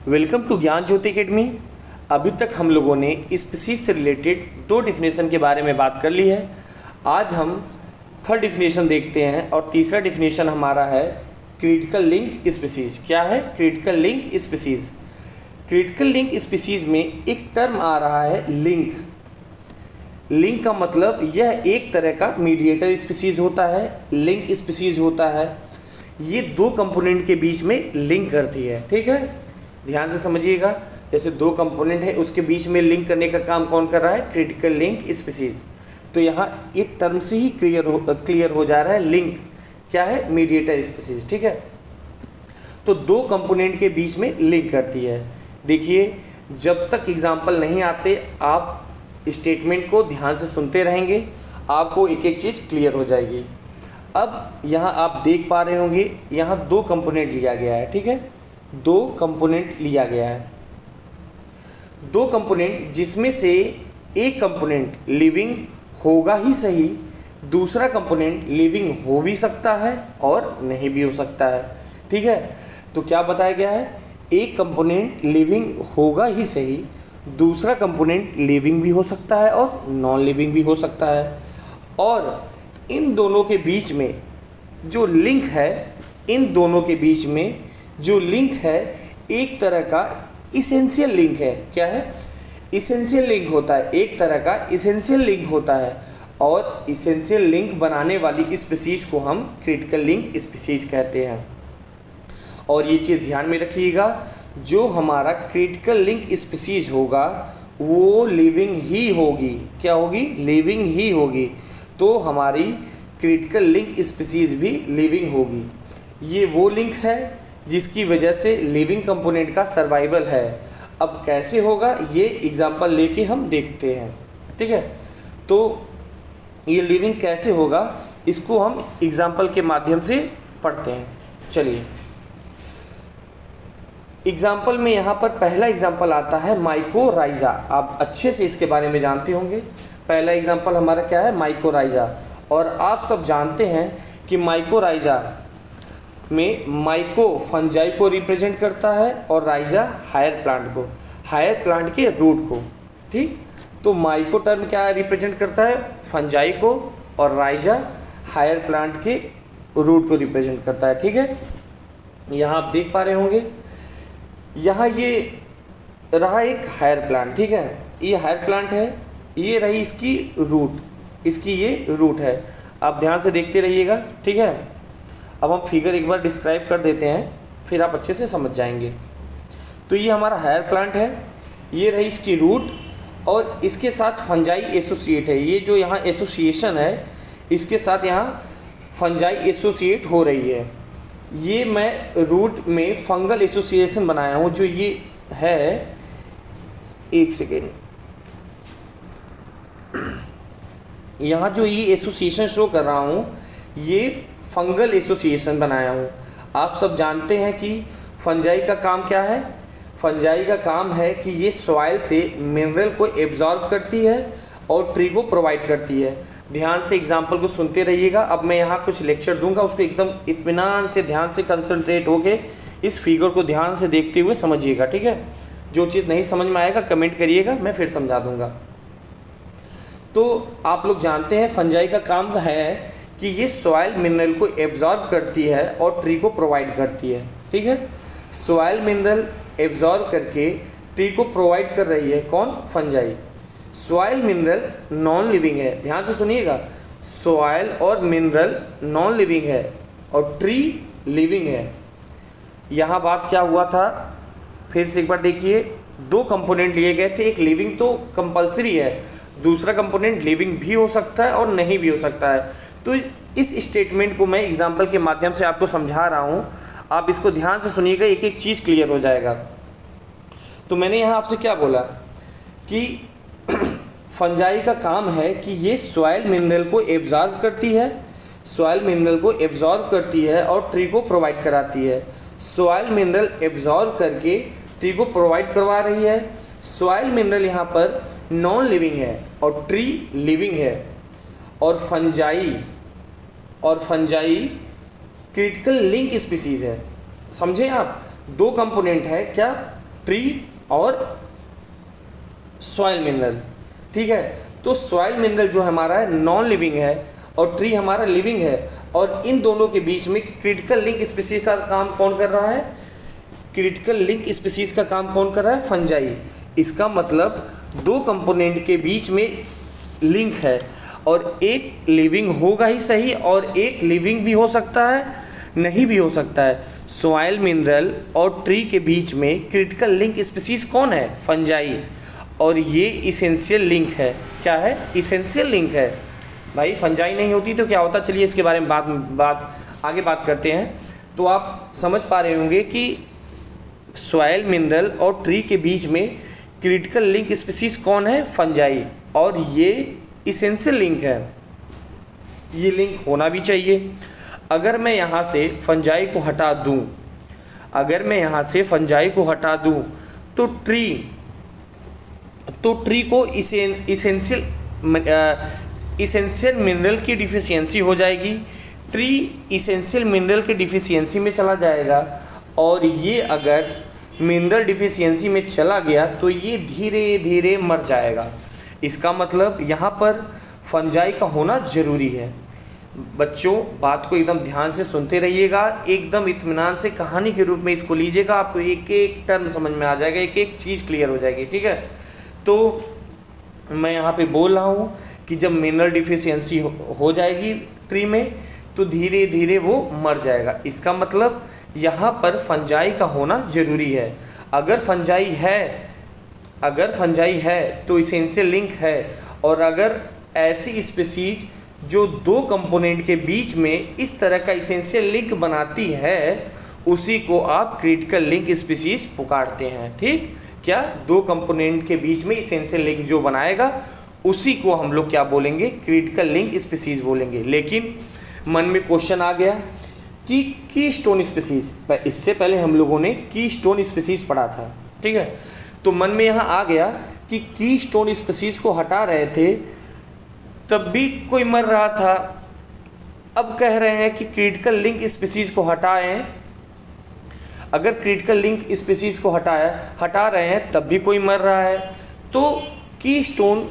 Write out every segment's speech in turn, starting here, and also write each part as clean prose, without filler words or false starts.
Welcome to ज्ञान ज्योति academy. अभी तक हम लोगों ने स्पीसीज से रिलेटेड दो डिफिनेशन के बारे में बात कर ली है। आज हम थर्ड डिफिनेशन देखते हैं और तीसरा डिफिनेशन हमारा है क्रिटिकल लिंक स्पीसीज। क्या है critical link species? Critical link species में एक टर्म आ रहा है लिंक। लिंक का मतलब यह एक तरह का मीडिएटर स्पीसीज होता है, लिंक स्पीसीज होता है। ये दो कंपोनेंट के बीच में लिंक करती है। ठीक है, ध्यान से समझिएगा। जैसे दो कंपोनेंट है उसके बीच में लिंक करने का काम कौन कर रहा है? Critical link species. तो यहाँ एक टर्म से ही क्लियर हो जा रहा है लिंक क्या है? Mediator species. ठीक है, तो दो कंपोनेंट के बीच में लिंक करती है। देखिए, जब तक एग्जाम्पल नहीं आते आप स्टेटमेंट को ध्यान से सुनते रहेंगे, आपको एक एक चीज़ क्लियर हो जाएगी। अब यहाँ आप देख पा रहे होंगे, यहाँ दो कंपोनेंट लिया गया है। ठीक है, दो कंपोनेंट लिया गया है। दो कंपोनेंट जिसमें से एक कंपोनेंट लिविंग होगा ही सही, दूसरा कंपोनेंट लिविंग हो भी सकता है और नहीं भी हो सकता है। ठीक है, तो क्या बताया गया है? एक कंपोनेंट लिविंग होगा ही सही, दूसरा कंपोनेंट लिविंग भी हो सकता है और नॉन लिविंग भी हो सकता है। और इन दोनों के बीच में जो लिंक है, इन दोनों के बीच में जो लिंक है एक तरह का इसेंशियल लिंक है। क्या है? इसेंशियल लिंक होता है, एक तरह का इसेंशियल लिंक होता है। और इसेंशियल लिंक बनाने वाली स्पीसीज को हम क्रिटिकल लिंक स्पीसीज कहते हैं। और ये चीज़ ध्यान में रखिएगा, जो हमारा क्रिटिकल लिंक स्पीसीज होगा वो लिविंग ही होगी। क्या होगी? लिविंग ही होगी। तो हमारी क्रिटिकल लिंक स्पीसीज भी लिविंग होगी। ये वो लिंक है जिसकी वजह से लिविंग कंपोनेंट का सर्वाइवल है। अब कैसे होगा ये एग्जांपल लेके हम देखते हैं। ठीक है, तो ये लिविंग कैसे होगा इसको हम एग्जांपल के माध्यम से पढ़ते हैं। चलिए, एग्जाम्पल में यहाँ पर पहला एग्जाम्पल आता है माइकोराइजा। आप अच्छे से इसके बारे में जानते होंगे। पहला एग्जाम्पल हमारा क्या है? माइकोराइजा। और आप सब जानते हैं कि माइकोराइजा में माइको फंजाई को रिप्रेजेंट करता है और राइजा हायर प्लांट को, हायर प्लांट के रूट को। ठीक, तो माइको टर्म क्या रिप्रेजेंट करता है? फंजाई को, और राइजा हायर प्लांट के रूट को रिप्रेजेंट करता है। ठीक है, यहाँ आप देख पा रहे होंगे, यहाँ ये रहा एक हायर प्लांट। ठीक है, ये हायर प्लांट है, ये रही इसकी रूट, इसकी ये रूट है। आप ध्यान से देखते रहिएगा। ठीक है, अब हम फिगर एक बार डिस्क्राइब कर देते हैं, फिर आप अच्छे से समझ जाएंगे। तो ये हमारा हायर प्लांट है, ये रही इसकी रूट, और इसके साथ फंजाई एसोसिएट है। ये जो यहाँ एसोसिएशन है, इसके साथ यहाँ फंजाई एसोसिएट हो रही है। ये मैं रूट में फंगल एसोसिएशन बनाया हूँ, जो ये है, एक सेकेंड, यहाँ जो ये एसोसिएशन शो कर रहा हूँ ये फंगल एसोसिएशन बनाया हूँ। आप सब जानते हैं कि फंजाई का काम क्या है? फंजाई का काम है कि ये सॉइल से मिनरल को एब्जॉर्ब करती है और ट्री को प्रोवाइड करती है। ध्यान से एग्जाम्पल को सुनते रहिएगा। अब मैं यहाँ कुछ लेक्चर दूंगा, उसको एकदम इत्मीनान से ध्यान से कंसंट्रेट होके इस फिगर को ध्यान से देखते हुए समझिएगा। ठीक है, जो चीज़ नहीं समझ में आएगा कमेंट करिएगा, मैं फिर समझा दूंगा। तो आप लोग जानते हैं फंजाई का काम है कि ये सॉइल मिनरल को एब्जॉर्ब करती है और ट्री को प्रोवाइड करती है। ठीक है, सॉइल मिनरल एब्जॉर्ब करके ट्री को प्रोवाइड कर रही है। कौन? Fungi. Soil mineral non living है, ध्यान से सुनिएगा। सॉइल और मिनरल नॉन लिविंग है और ट्री लिविंग है। यहाँ बात क्या हुआ था, फिर से एक बार देखिए। दो कंपोनेंट लिए गए थे, एक लिविंग तो कंपलसरी है, दूसरा कंपोनेंट लिविंग भी हो सकता है और नहीं भी हो सकता है। तो इस स्टेटमेंट को मैं एग्जाम्पल के माध्यम से आपको समझा रहा हूँ, आप इसको ध्यान से सुनिएगा, एक एक चीज़ क्लियर हो जाएगा। तो मैंने यहाँ आपसे क्या बोला कि फंजाई का काम है कि ये सॉइल मिनरल को एब्जॉर्ब करती है, सॉइल मिनरल को एब्जॉर्ब करती है और ट्री को प्रोवाइड कराती है। सॉइल मिनरल एब्जॉर्ब करके ट्री को प्रोवाइड करवा रही है। सॉइल मिनरल यहाँ पर नॉन लिविंग है और ट्री लिविंग है। और फंजाई क्रिटिकल लिंक स्पीसीज है। समझे आप? दो कंपोनेंट है क्या? ट्री और सॉइल मिनरल। ठीक है, तो सॉइल मिनरल जो हमारा है नॉन लिविंग है और ट्री हमारा लिविंग है, और इन दोनों के बीच में क्रिटिकल लिंक स्पीसीज का काम कौन कर रहा है? क्रिटिकल लिंक स्पीसीज का काम कौन कर रहा है? फंजाई। इसका मतलब दो कंपोनेंट के बीच में लिंक है, और एक लिविंग होगा ही सही और एक लिविंग भी हो सकता है, नहीं भी हो सकता है। सॉइल मिनरल और ट्री के बीच में क्रिटिकल लिंक स्पीसीज कौन है? फंजाई। और ये इसेंशियल लिंक है। क्या है? इसेंशियल लिंक है। भाई फंजाई नहीं होती तो क्या होता? चलिए इसके बारे में आगे बात करते हैं। तो आप समझ पा रहे होंगे कि सॉइल मिनरल और ट्री के बीच में क्रिटिकल लिंक स्पीसीज कौन है? फंजाई। और ये इसेंशियल लिंक है, ये लिंक होना भी चाहिए। अगर मैं यहाँ से फंजाई को हटा दूँ, तो ट्री को इसेंशियल मिनरल की डिफिशियंसी हो जाएगी। ट्री इसेंशियल मिनरल की डिफिशियंसी में चला जाएगा, और ये अगर मिनरल डिफिशियंसी में चला गया तो ये धीरे धीरे मर जाएगा। इसका मतलब यहाँ पर फंजाई का होना जरूरी है। बच्चों बात को एकदम ध्यान से सुनते रहिएगा, एकदम इत्मीनान से कहानी के रूप में इसको लीजिएगा, आपको एक एक टर्म समझ में आ जाएगा, एक एक चीज़ क्लियर हो जाएगी। ठीक है, तो मैं यहाँ पे बोल रहा हूँ कि जब मिनरल डिफिशियंसी हो जाएगी ट्री में तो धीरे धीरे वो मर जाएगा। इसका मतलब यहाँ पर फंजाई का होना जरूरी है। अगर फंजाई है तो इसेंशियल लिंक है, और अगर ऐसी स्पीसीज जो दो कंपोनेंट के बीच में इस तरह का इसेंशियल लिंक बनाती है, उसी को आप क्रिटिकल लिंक स्पीसीज पुकारते हैं। ठीक, क्या? दो कंपोनेंट के बीच में इसेंशियल लिंक जो बनाएगा उसी को हम लोग क्या बोलेंगे? क्रिटिकल लिंक स्पीसीज बोलेंगे। लेकिन मन में क्वेश्चन आ गया कि कीस्टोन स्पीसीज, इससे पहले हम लोगों ने कीस्टोन स्पीसीज पढ़ा था। ठीक है, तो मन में यहाँ आ गया कि कीस्टोन स्पीसीज को हटा रहे थे तब भी कोई मर रहा था, अब कह रहे हैं कि क्रिटिकल लिंक स्पीसीज को हटाएं। अगर क्रिटिकल लिंक स्पीसीज को हटा रहे हैं तब भी कोई मर रहा है, तो कीस्टोन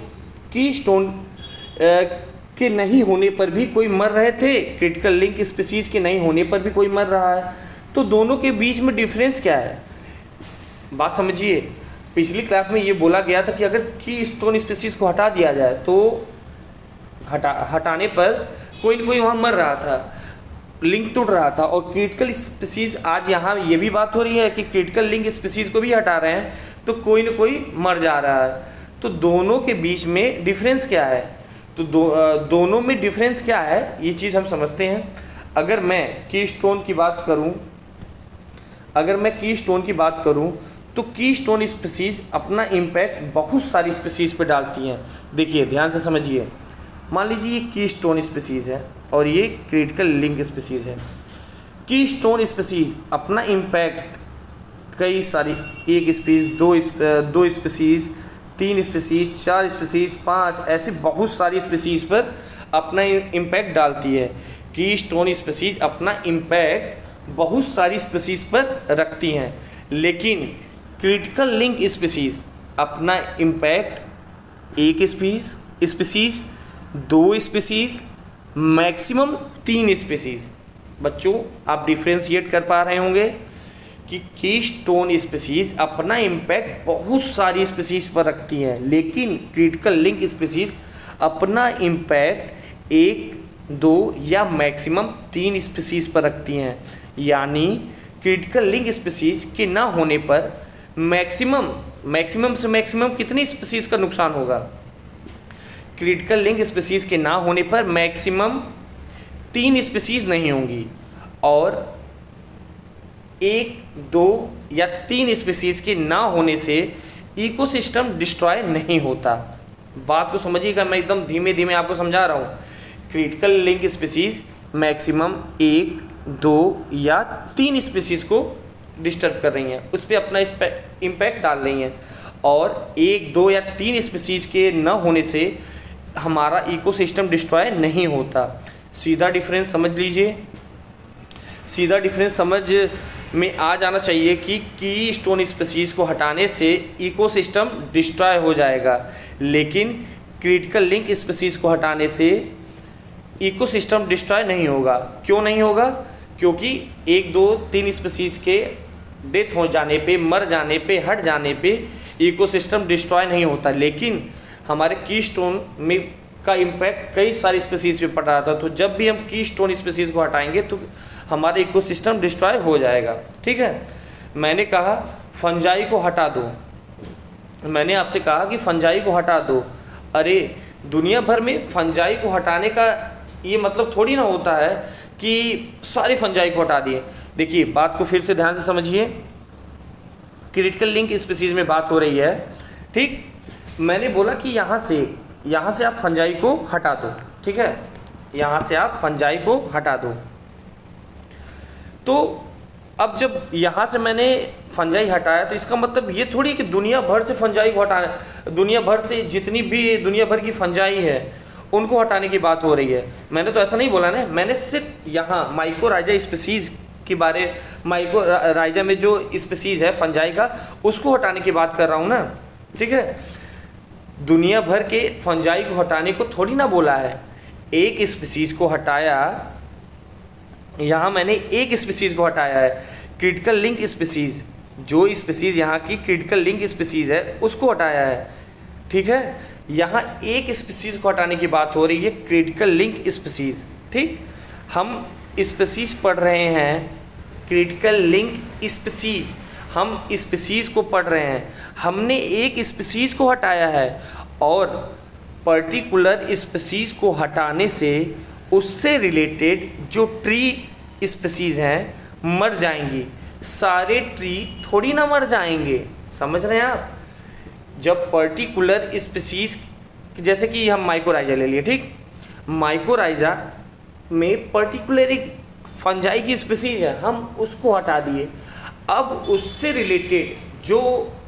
के नहीं होने पर भी कोई मर रहे थे, क्रिटिकल लिंक स्पीसीज के नहीं होने पर भी कोई मर रहा है, तो दोनों के बीच में डिफरेंस क्या है? बात समझिए। पिछली क्लास में ये बोला गया था कि अगर कीस्टोन स्पीसीज को हटा दिया जाए तो हटाने पर कोई न कोई वहाँ मर रहा था, लिंक टूट रहा था। और क्रिटिकल स्पीसीज, आज यहाँ ये भी बात हो रही है कि क्रिटिकल लिंक स्पीसीज को भी हटा रहे हैं तो कोई न कोई मर जा रहा है। तो दोनों के बीच में डिफरेंस क्या है? तो दोनों में डिफरेंस क्या है, ये चीज़ हम समझते हैं। अगर मैं कीस्टोन की बात करूं तो कीस्टोन स्पीसीज अपना इम्पैक्ट बहुत सारी स्पीसीज पे डालती हैं। देखिए ध्यान से समझिए। मान लीजिए ये कीस्टोन स्पीसीज है और ये क्रिटिकल लिंक स्पीसीज है। कीस्टोन स्पीसीज अपना इम्पैक्ट कई सारी, एक स्पीसीज, दो स्पीसीज, 3 स्पीसीज, 4 स्पीसीज, 5, ऐसी बहुत सारी स्पीसीज पर अपना इम्पैक्ट डालती है। कीस्टोन स्पीसीज अपना इम्पैक्ट बहुत सारी स्पीसीज पर रखती हैं, लेकिन क्रिटिकल लिंक स्पीसीज अपना इम्पैक्ट एक स्पीसीज, 2 स्पीसीज, मैक्सिमम 3 स्पीसीज। बच्चों आप डिफ्रेंशिएट कर पा रहे होंगे कि कीस्टोन स्पीसीज अपना इम्पैक्ट बहुत सारी स्पीसीज पर रखती है, लेकिन क्रिटिकल लिंक स्पीसीज अपना इम्पैक्ट 1, 2 या मैक्सिमम 3 स्पीसीज पर रखती हैं। यानी क्रिटिकल लिंक स्पीसीज के ना होने पर मैक्सिमम से मैक्सिमम कितनी स्पीसीज का नुकसान होगा? क्रिटिकल लिंक स्पीसीज के ना होने पर मैक्सिमम 3 स्पीसीज नहीं होंगी, और 1, 2 या 3 स्पीसीज के ना होने से इकोसिस्टम डिस्ट्रॉय नहीं होता। बात को समझिएगा, मैं एकदम धीमे धीमे आपको समझा रहा हूँ। क्रिटिकल लिंक स्पीसीज मैक्सिमम 1, 2 या 3 स्पीसीज को डिस्टर्ब कर रही हैं, उस पर अपना इम्पैक्ट डाल रही हैं, और 1, 2 या 3 स्पीसीज के न होने से हमारा इकोसिस्टम डिस्ट्रॉय नहीं होता। सीधा डिफरेंस समझ लीजिए। सीधा डिफरेंस में आ जाना चाहिए कि कीस्टोन स्पीशीज़ को हटाने से इकोसिस्टम डिस्ट्रॉय हो जाएगा, लेकिन क्रिटिकल लिंक स्पीशीज़ को हटाने से इकोसिस्टम डिस्ट्रॉय नहीं होगा। क्यों नहीं होगा? क्योंकि 1, 2, 3 स्पीशीज़ के डेथ हो जाने पे, मर जाने पे, हट जाने पे इकोसिस्टम डिस्ट्रॉय नहीं होता, लेकिन हमारे कीस्टोन में का इम्पैक्ट कई सारी स्पीशीज़ पे पड़ रहा था। तो जब भी हम कीस्टोन स्पीशीज़ को हटाएंगे तो हमारा इकोसिस्टम डिस्ट्रॉय हो जाएगा। ठीक है, मैंने कहा फंजाई को हटा दो, मैंने आपसे कहा कि फंजाई को हटा दो। अरे दुनिया भर में फंजाई को हटाने का ये मतलब थोड़ी ना होता है कि सारी फंजाई को हटा दिए। देखिए बात को फिर से ध्यान से समझिए, क्रिटिकल लिंक स्पीशीज़ में बात हो रही है। ठीक, मैंने बोला कि यहाँ से आप फंजाई को हटा दो। ठीक है, यहाँ से आप फंजाई को हटा दो। तो अब जब यहाँ से मैंने फंजाई हटाया तो इसका मतलब ये थोड़ी कि दुनिया भर से फंजाई को हटाना, दुनिया भर से जितनी भी दुनिया भर की फंजाई है उनको हटाने की बात हो रही है। मैंने तो ऐसा नहीं बोला ना, मैंने सिर्फ यहाँ माइकोराइजा स्पीशीज़ के बारे, माइकोराइजा में जो स्पीशीज़ है फंजाई का, उसको हटाने की बात कर रहा हूँ ना। ठीक है, दुनिया भर के फंजाई को हटाने को थोड़ी ना बोला है, एक स्पीशीज़ को हटाया। यहाँ मैंने एक स्पीशीज़ को हटाया है, क्रिटिकल लिंक स्पीशीज़, जो स्पीशीज़ यहाँ की क्रिटिकल लिंक स्पीशीज़ है उसको हटाया है। ठीक है, यहाँ एक स्पीशीज़ को हटाने की बात हो रही है, क्रिटिकल लिंक स्पीशीज़। ठीक, हम स्पीशीज़ पढ़ रहे हैं, क्रिटिकल लिंक स्पीशीज़, हम स्पीशीज़ को पढ़ रहे हैं, हमने एक स्पीशीज़ को हटाया है और पर्टिकुलर स्पीशीज़ को हटाने से उससे रिलेटेड जो ट्री स्पीशीज़ हैं मर जाएंगी। सारे ट्री थोड़ी ना मर जाएंगे, समझ रहे हैं आप? जब पर्टिकुलर स्पीशीज़, जैसे कि हम माइकोराइजा ले लिए, ठीक, माइकोराइजा में पर्टिकुलर एक फंजाई की स्पीशीज़ है, हम उसको हटा दिए। अब उससे रिलेटेड जो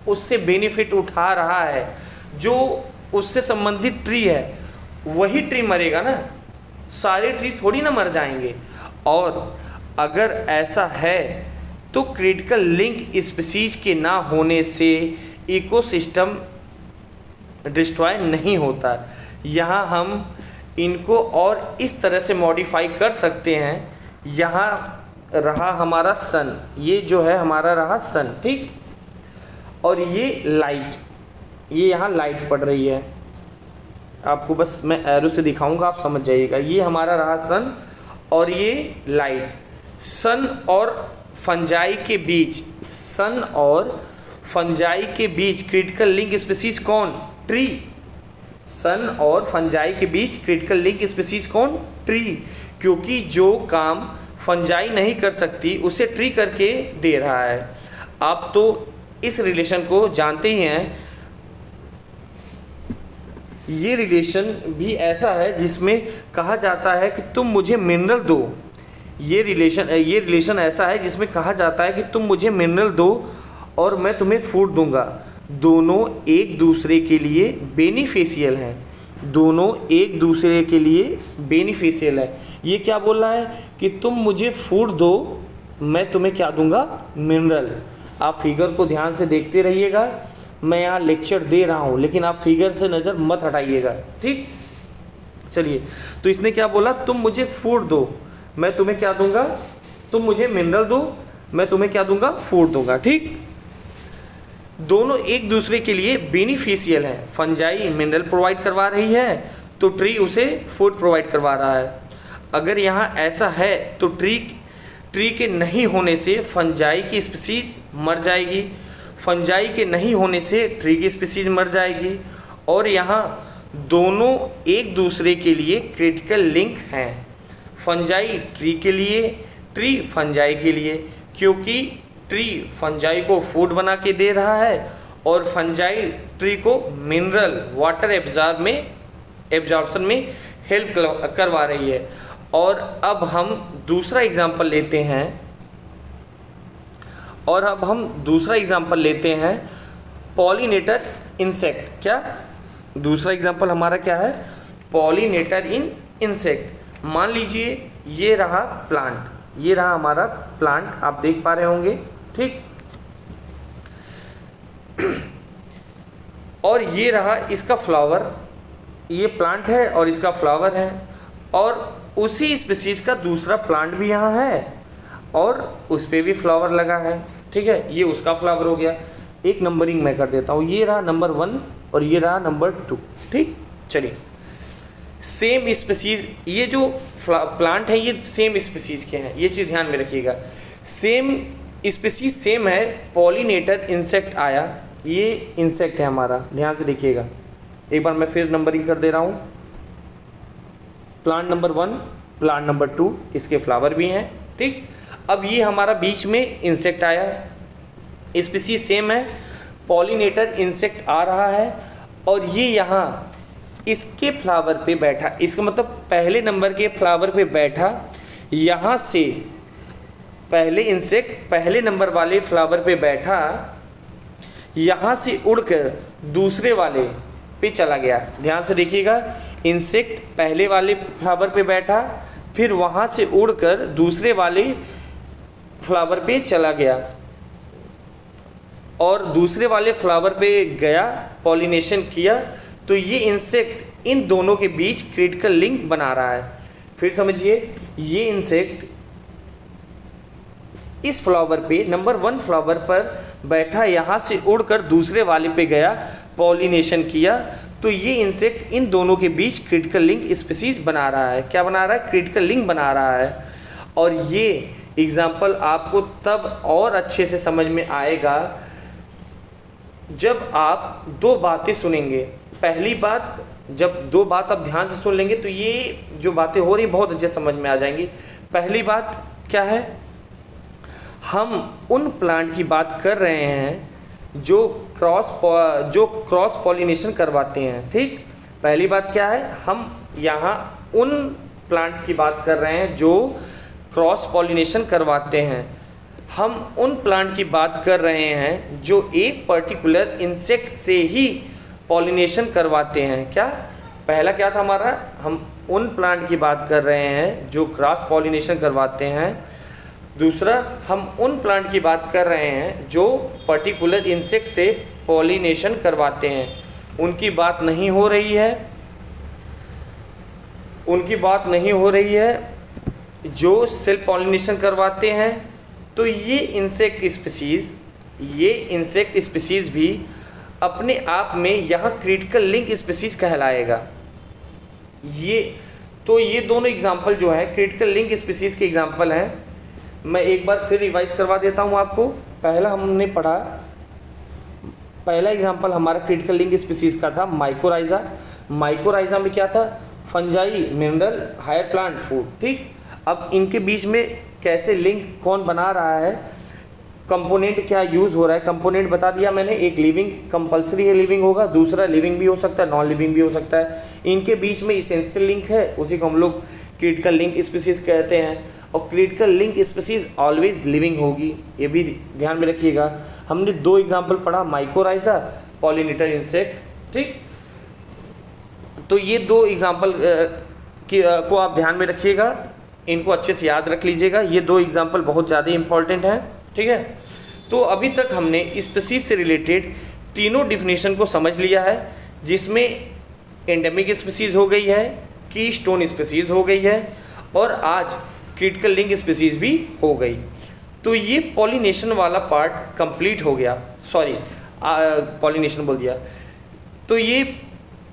उससे बेनिफिट उठा रहा है, जो उससे संबंधित ट्री है, वही ट्री मरेगा ना, सारे ट्री थोड़ी ना मर जाएंगे। और अगर ऐसा है तो क्रिटिकल लिंक स्पीशीज़ के ना होने से इकोसिस्टम डिस्ट्रॉय नहीं होता। यहाँ हम इनको और इस तरह से मॉडिफाई कर सकते हैं। यहाँ रहा हमारा सन, ये जो है हमारा रहा सन, ठीक, और ये लाइट, ये यहाँ लाइट पड़ रही है, आपको बस मैं एरो से दिखाऊंगा, आप समझ जाइएगा। ये हमारा रहा सन और ये लाइट। सन और फंजाई के बीच, सन और फंजाई के बीच क्रिटिकल लिंक स्पीशीज़ कौन? ट्री। सन और फंजाई के बीच क्रिटिकल लिंक स्पीशीज़ कौन? ट्री। क्योंकि जो काम फंजाई नहीं कर सकती उसे ट्री करके दे रहा है। आप तो इस रिलेशन को जानते ही हैं। ये रिलेशन भी ऐसा है जिसमें कहा जाता है कि तुम मुझे मिनरल दो। ये रिलेशन ऐसा है जिसमें कहा जाता है कि तुम मुझे मिनरल दो और मैं तुम्हें फूड दूंगा। दोनों एक दूसरे के लिए बेनिफिशियल हैं, दोनों एक दूसरे के लिए बेनिफिशियल है। ये क्या बोल रहा है कि तुम मुझे फूड दो, मैं तुम्हें क्या दूंगा? मिनरल। आप फिगर को ध्यान से देखते रहिएगा, मैं यहाँ लेक्चर दे रहा हूँ लेकिन आप फिगर से नज़र मत हटाइएगा, ठीक। चलिए, तो इसने क्या बोला? तुम मुझे फूड दो, मैं तुम्हें क्या दूंगा? तुम मुझे मिनरल दो, मैं तुम्हें क्या दूंगा? फूड दूंगा, ठीक। दोनों एक दूसरे के लिए बेनिफिशियल हैं। फंजाई मिनरल प्रोवाइड करवा रही है तो ट्री उसे फूड प्रोवाइड करवा रहा है। अगर यहाँ ऐसा है तो ट्री के नहीं होने से फंजाई की स्पीशीज मर जाएगी, फंजाई के नहीं होने से ट्री की स्पीशीज मर जाएगी। और यहाँ दोनों एक दूसरे के लिए क्रिटिकल लिंक हैं, फंजाई ट्री के लिए, ट्री फंजाई के लिए, क्योंकि ट्री फंजाई को फूड बना के दे रहा है और फंजाई ट्री को मिनरल वाटर एब्जॉर्प्शन में हेल्प करवा रही है। और अब हम दूसरा एग्जांपल लेते हैं, पॉलिनेटर इंसेक्ट। क्या दूसरा एग्जांपल हमारा क्या है? पॉलिनेटर इन इंसेक्ट। मान लीजिए ये रहा प्लांट, ये रहा हमारा प्लांट, आप देख पा रहे होंगे, ठीक। और ये रहा इसका फ्लावर, ये प्लांट है और इसका फ्लावर है, और उसी स्पीसीज का दूसरा प्लांट भी यहाँ है और उस पर भी फ्लावर लगा है, ठीक है। ये उसका फ्लावर हो गया। एक नंबरिंग मैं कर देता हूँ, ये रहा नंबर 1 और ये रहा नंबर 2, ठीक। चलिए, सेम स्पीसीज, ये जो प्लांट है ये सेम स्पीसीज के हैं, ये चीज़ ध्यान में रखिएगा। सेम स्पीसीज सेम है, पॉलिनेटर इंसेक्ट आया, ये इंसेक्ट है हमारा, ध्यान से देखिएगा। एक बार मैं फिर नंबरिंग कर दे रहा हूँ, प्लांट नंबर 1, प्लांट नंबर 2, इसके फ्लावर भी हैं, ठीक। अब ये हमारा बीच में इंसेक्ट आया, स्पीसीज सेम है, पॉलिनेटर इंसेक्ट आ रहा है और ये यहाँ इसके फ्लावर पे बैठा, इसका मतलब पहले नंबर के फ्लावर पे बैठा, यहाँ से पहले इंसेक्ट पहले नंबर वाले फ्लावर पे बैठा, यहाँ से उड़कर दूसरे वाले पे चला गया। ध्यान से देखिएगा, इंसेक्ट पहले वाले फ्लावर पे बैठा, फिर वहाँ से उड़कर दूसरे वाले फ्लावर पे चला गया और दूसरे वाले फ्लावर पे गया, पॉलिनेशन किया, तो ये इंसेक्ट इन दोनों के बीच क्रिटिकल लिंक बना रहा है। फिर समझिए, ये इंसेक्ट इस फ्लावर पे नंबर 1 फ्लावर पर बैठा, यहाँ से उड़कर दूसरे वाले पे गया, पॉलिनेशन किया, तो ये इंसेक्ट इन दोनों के बीच क्रिटिकल लिंक स्पीसीज बना रहा है। क्या बना रहा है? क्रिटिकल लिंक बना रहा है। और ये एग्जाम्पल आपको तब और अच्छे से समझ में आएगा जब आप दो बातें सुनेंगे। पहली बात, जब दो बात आप ध्यान से सुन लेंगे तो ये जो बातें हो रही बहुत अच्छे समझ में आ जाएंगी। पहली बात क्या है? हम उन प्लांट की बात कर रहे हैं जो क्रॉस पॉलिनेशन करवाते हैं, ठीक। पहली बात क्या है? हम यहाँ उन प्लांट्स की बात कर रहे हैं जो क्रॉस पॉलिनेशन करवाते हैं। हम उन प्लांट की बात कर रहे हैं जो एक पर्टिकुलर इंसेक्ट से ही पॉलिनेशन करवाते हैं। क्या पहला क्या था हमारा? हम उन प्लांट की बात कर रहे हैं जो क्रॉस पॉलिनेशन करवाते हैं। दूसरा, हम उन प्लांट की बात कर रहे हैं जो पर्टिकुलर इंसेक्ट से पॉलिनेशन करवाते हैं। उनकी बात नहीं हो रही है, उनकी बात नहीं हो रही है जो सेल्फ पॉलिनेशन करवाते हैं। तो ये इंसेक्ट स्पीसीज भी अपने आप में यहाँ क्रिटिकल लिंक स्पीसीज कहलाएगा। ये दोनों एग्जाम्पल जो है क्रिटिकल लिंक स्पीसीज के एग्जाम्पल हैं। मैं एक बार फिर रिवाइज करवा देता हूँ आपको। पहला हमने पढ़ा, पहला एग्जाम्पल हमारा क्रिटिकल लिंक स्पीसीज का था माइकोराइजा। माइकोराइजा में क्या था? Fungi, mineral, higher plant, food, ठीक। अब इनके बीच में कैसे लिंक कौन बना रहा है, कंपोनेंट क्या यूज़ हो रहा है, कंपोनेंट बता दिया मैंने। एक लिविंग कंपलसरी है, लिविंग होगा, दूसरा लिविंग भी हो सकता है, नॉन लिविंग भी हो सकता है। इनके बीच में इसेंशियल लिंक है, उसी को हम लोग क्रिटिकल लिंक स्पीसीज कहते हैं। और critical link species always living होगी, ये भी ध्यान में रखिएगा। हमने दो एग्जाम्पल पढ़ा, माइकोराइजा, पॉलिनेटर इंसेक्ट, ठीक। तो ये दो एग्जाम्पल को आप ध्यान में रखिएगा, इनको अच्छे से याद रख लीजिएगा। ये दो एग्जाम्पल बहुत ज़्यादा इंपॉर्टेंट हैं, ठीक है। तो अभी तक हमने स्पीसीज से रिलेटेड तीनों डिफिनेशन को समझ लिया है, जिसमें एंडेमिक स्पीसीज हो गई है, कीस्टोन स्पीसीज हो गई है, और आज क्रिटिकल लिंक स्पीसीज भी हो गई। तो ये पॉलिनेशन वाला पार्ट कंप्लीट हो गया, सॉरी पॉलिनेशन बोल दिया। तो ये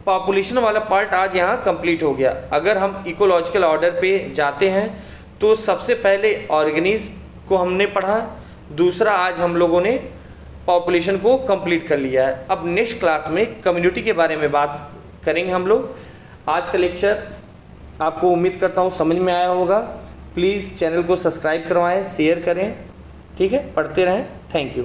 पॉपुलेशन वाला पार्ट आज यहाँ कंप्लीट हो गया। अगर हम इकोलॉजिकल ऑर्डर पे जाते हैं तो सबसे पहले ऑर्गेनिज्म को हमने पढ़ा, दूसरा आज हम लोगों ने पॉपुलेशन को कंप्लीट कर लिया है। अब नेक्स्ट क्लास में कम्युनिटी के बारे में बात करेंगे हम लोग। आज का लेक्चर आपको उम्मीद करता हूँ समझ में आया होगा। प्लीज़ चैनल को सब्सक्राइब करवाएं, शेयर करें, ठीक है। पढ़ते रहें। Thank you.